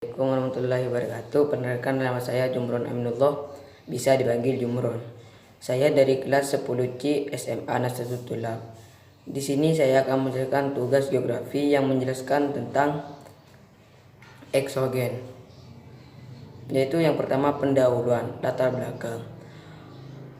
Assalamualaikum warahmatullahi wabarakatuh. Perkenalkan, nama saya Jumron Aminullah, bisa dipanggil Jumron. Saya dari kelas 10C SMA Nahdlatul Thulab. Di sini saya akan menjelaskan tugas geografi yang menjelaskan tentang eksogen. Yaitu yang pertama, pendahuluan, latar belakang.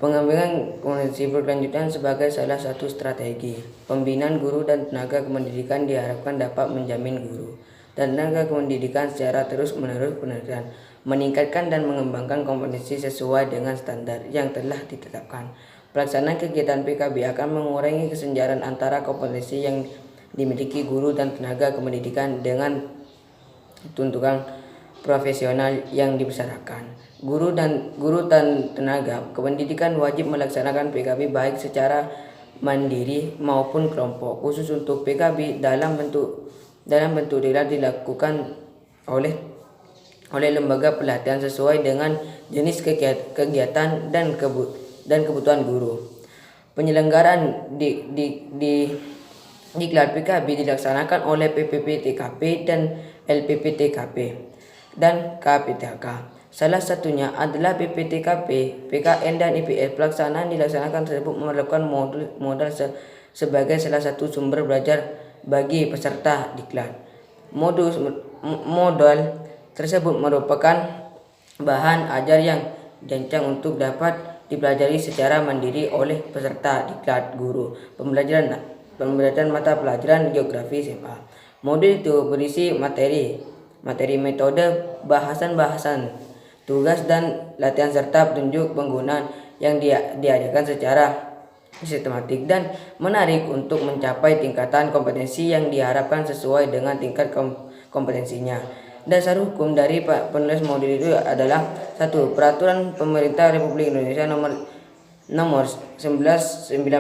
Pengembangan komunikasi berkelanjutan sebagai salah satu strategi. Pembinaan guru dan tenaga kependidikan diharapkan dapat menjamin guru dan tenaga kependidikan secara terus-menerus penelitian, meningkatkan dan mengembangkan kompetensi sesuai dengan standar yang telah ditetapkan. Pelaksanaan kegiatan PKB akan mengurangi kesenjangan antara kompetensi yang dimiliki guru dan tenaga kependidikan dengan tuntutan profesional yang dibesarkan. Guru dan tenaga kependidikan wajib melaksanakan PKB baik secara mandiri maupun kelompok. Khusus untuk PKB dalam bentuk dilakukan oleh lembaga pelatihan sesuai dengan jenis kegiatan dan kebutuhan guru. Penyelenggaraan diklat PKB dilaksanakan oleh PPP-TKP dan LPP-TKP dan KPTK. Salah satunya adalah PPTKP, PKN, dan IPS. Pelaksanaan dilaksanakan tersebut memerlukan modal sebagai salah satu sumber belajar bagi peserta diklat. Modal tersebut merupakan bahan ajar yang dirancang untuk dapat dipelajari secara mandiri oleh peserta diklat guru pembelajaran mata pelajaran geografi SMA. Modul itu berisi materi, metode, bahasan, tugas dan latihan serta petunjuk penggunaan yang diajarkan secara sistematik dan menarik untuk mencapai tingkatan kompetensi yang diharapkan sesuai dengan tingkat kompetensinya. Dasar hukum dari penulis modul itu adalah 1. Peraturan Pemerintah Republik Indonesia nomor 19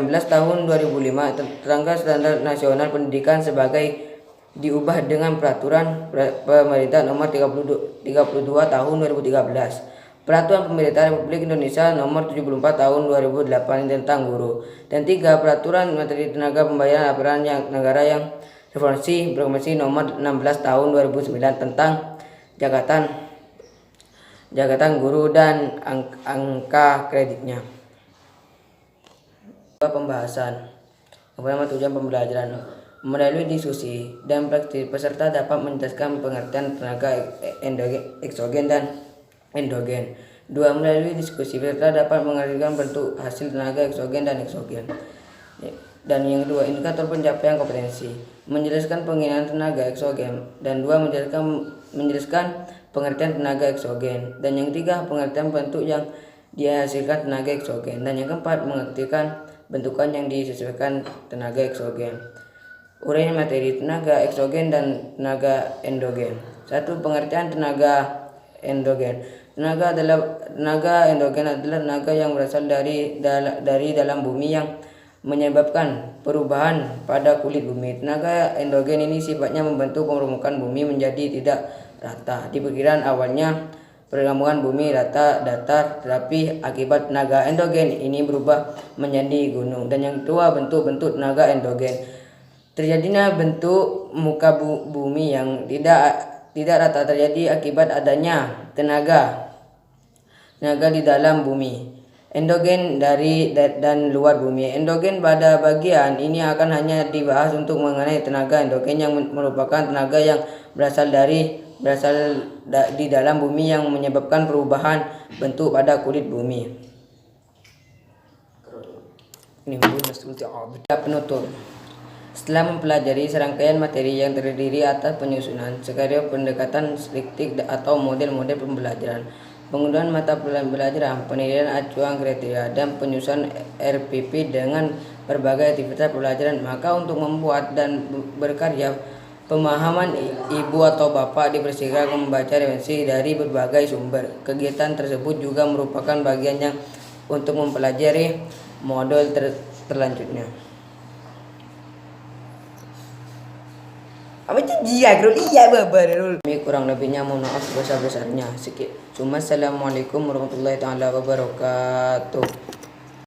tahun 2005 tentang Standar Nasional Pendidikan sebagai diubah dengan Peraturan Pemerintah nomor 32 tahun 2013, Peraturan Pemerintah Republik Indonesia nomor 74 tahun 2008 tentang guru, dan 3. Peraturan Menteri Tenaga Pembayaran Laporan Negara yang Reformasi Birokrasi nomor 16 tahun 2009 tentang jabatan guru dan angka kreditnya. Pembahasan. Pertama, tujuan pembelajaran. Melalui diskusi dan praktik, peserta dapat menjelaskan pengertian tenaga eksogen dan endogen. 2. Melalui diskusi, peserta dapat mengertikan bentuk hasil tenaga eksogen dan eksogen. Dan yang kedua, indikator pencapaian kompetensi. Menjelaskan penggunaan tenaga eksogen. Dan 2. Menjelaskan pengertian tenaga eksogen. Dan yang ketiga, pengertian bentuk yang dihasilkan tenaga eksogen. Dan yang keempat, mengertikan bentukan yang disesuaikan tenaga eksogen. Uraian materi tenaga eksogen dan tenaga endogen. 1. Pengertian tenaga endogen. Tenaga endogen adalah tenaga yang berasal dari dalam bumi yang menyebabkan perubahan pada kulit bumi. Tenaga endogen ini sifatnya membantu permukaan bumi menjadi tidak rata. Diperkirakan awalnya permukaan bumi rata datar, tetapi akibat tenaga endogen ini berubah menjadi gunung. Dan yang kedua, bentuk tenaga endogen. Terjadinya bentuk muka bumi yang tidak rata terjadi akibat adanya tenaga di dalam bumi. Endogen dari dan luar bumi. Endogen pada bagian ini akan hanya dibahas untuk mengenai tenaga endogen yang merupakan tenaga yang berasal di dalam bumi yang menyebabkan perubahan bentuk pada kulit bumi. Penutup. Setelah mempelajari serangkaian materi yang terdiri atas penyusunan, skenario, pendekatan selektif atau model-model pembelajaran, penggunaan mata pelajaran, penilaian acuan kriteria, dan penyusunan RPP dengan berbagai aktivitas pelajaran, maka untuk membuat dan berkarya pemahaman ibu atau bapak dipersilakan membaca referensi dari berbagai sumber. Kegiatan tersebut juga merupakan bagian yang untuk mempelajari modul terlanjutnya. Kurang lebihnya mohon maaf sebesar-besarnya. Assalamualaikum warahmatullahi wabarakatuh.